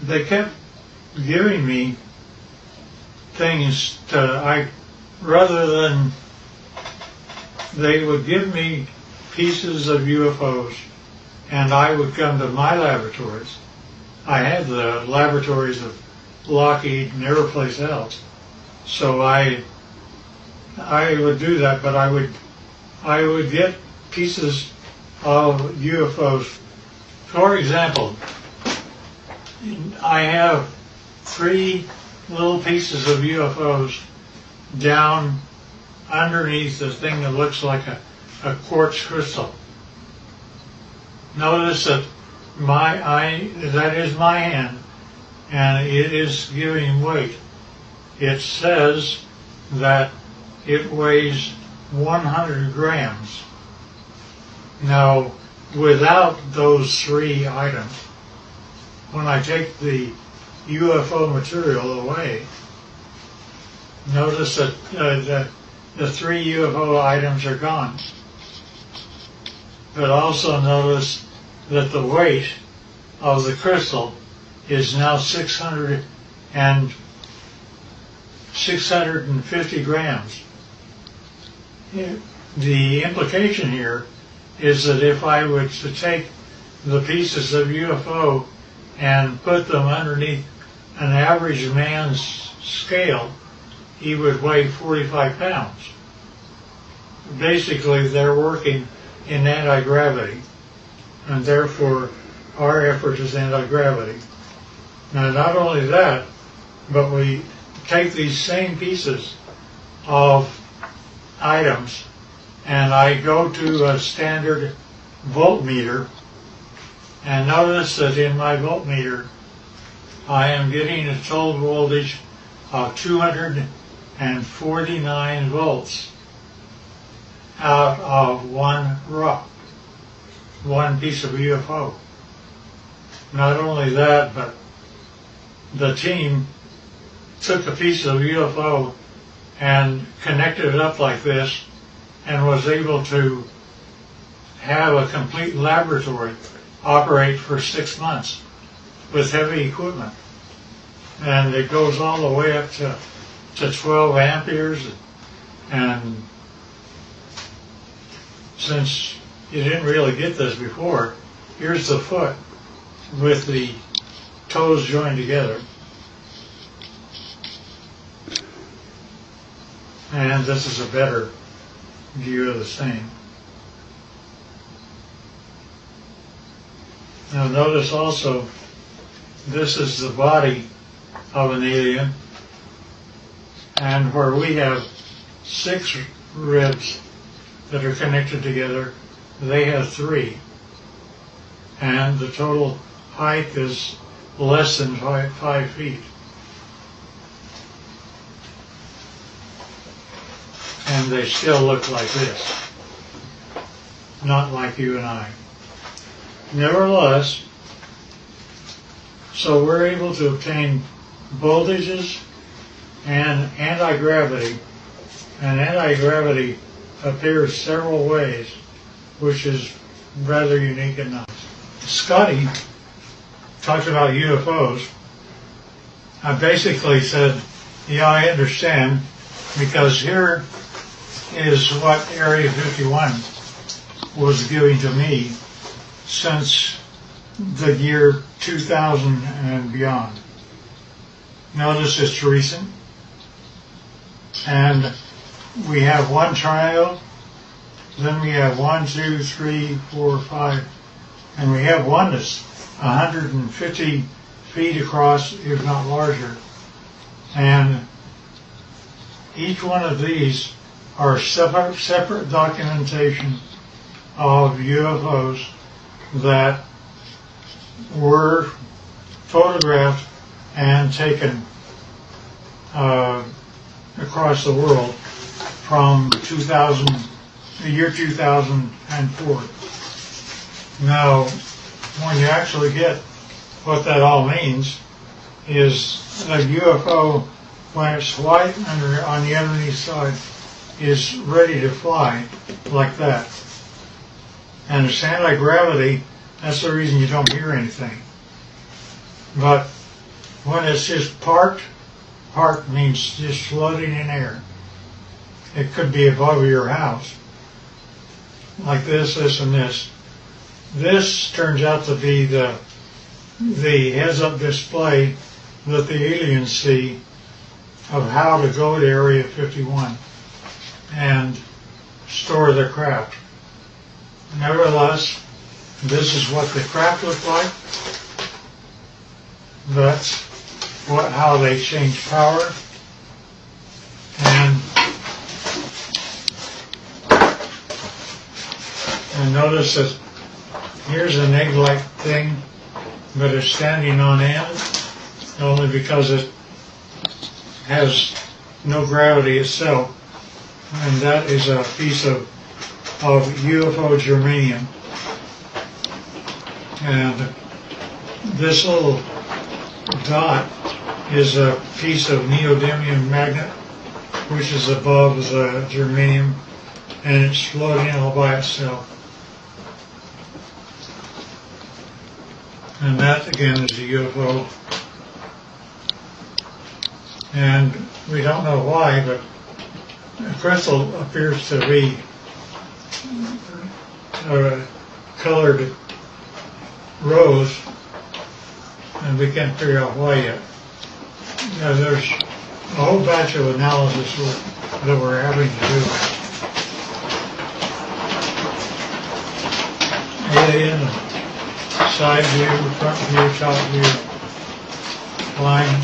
they kept giving me things rather than, they would give me pieces of UFOs and I would come to my laboratories. I had the laboratories of Lockheed and every place else. So I would do that, but I would get pieces of UFOs. For example, I have 3 little pieces of UFOs down underneath the thing that looks like a quartz crystal. Notice that that is my hand, and it is giving weight. It says that it weighs 100 grams. Now, without those 3 items, when I take the UFO material away, notice that the 3 UFO items are gone. But also notice that the weight of the crystal is now 650 grams. The implication here is that if I were to take the pieces of UFO and put them underneath an average man's scale, he would weigh 45 pounds. Basically, they're working in anti-gravity, and therefore our effort is anti-gravity. Now, not only that, but we take these same pieces of items and I go to a standard voltmeter, and notice that in my voltmeter I am getting a total voltage of 249 volts out of one piece of UFO. Not only that, but the team took a piece of UFO and connected it up like this and was able to have a complete laboratory operate for 6 months with heavy equipment. And it goes all the way up to 12 amperes. And since you didn't really get this before, here's the foot with the toes joined together. And this is a better view of the same. Now notice also, this is the body of an alien, and where we have 6 ribs that are connected together, they have 3. And the total height is less than 5 feet. And they still look like this, not like you and I. Nevertheless, so we're able to obtain voltages and anti-gravity, and anti-gravity appears several ways, which is rather unique and nice. Scotty talked about UFOs. I basically said, yeah, I understand, because here is what Area 51 was giving to me since the year 2000 and beyond. Notice it's recent. And we have 1 triode, then we have 1, 2, 3, 4, 5, and we have one that's 150 feet across, if not larger. And each one of these are separate documentation of UFOs that were photographed and taken across the world from the year 2004. Now, when you actually get what that all means, is a UFO, when it's white on the underneath side, is ready to fly like that. And it's anti-gravity, that's the reason you don't hear anything. But when it's just parked means just floating in air. It could be above your house, like this, and this. This turns out to be the heads-up display that the aliens see of how to go to Area 51 and store their craft. Nevertheless, this is what the craft looked like. That's how they change power. And notice that here's an egg-like thing, but it's standing on end only because it has no gravity itself. And that is a piece of UFO germanium. And this little dot is a piece of neodymium magnet, which is above the germanium, and it's floating all by itself. And that again is a UFO. And we don't know why, but the crystal appears to be colored rose, and we can't figure out why yet. There's a whole batch of analysis that we're having to do. Alien, side view, front view, top view, line.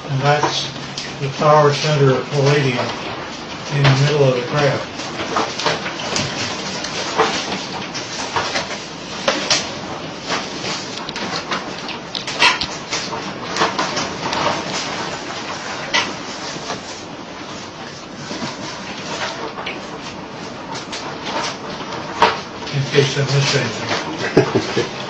And that's the power center of palladium in the middle of the craft. In case I missed anything.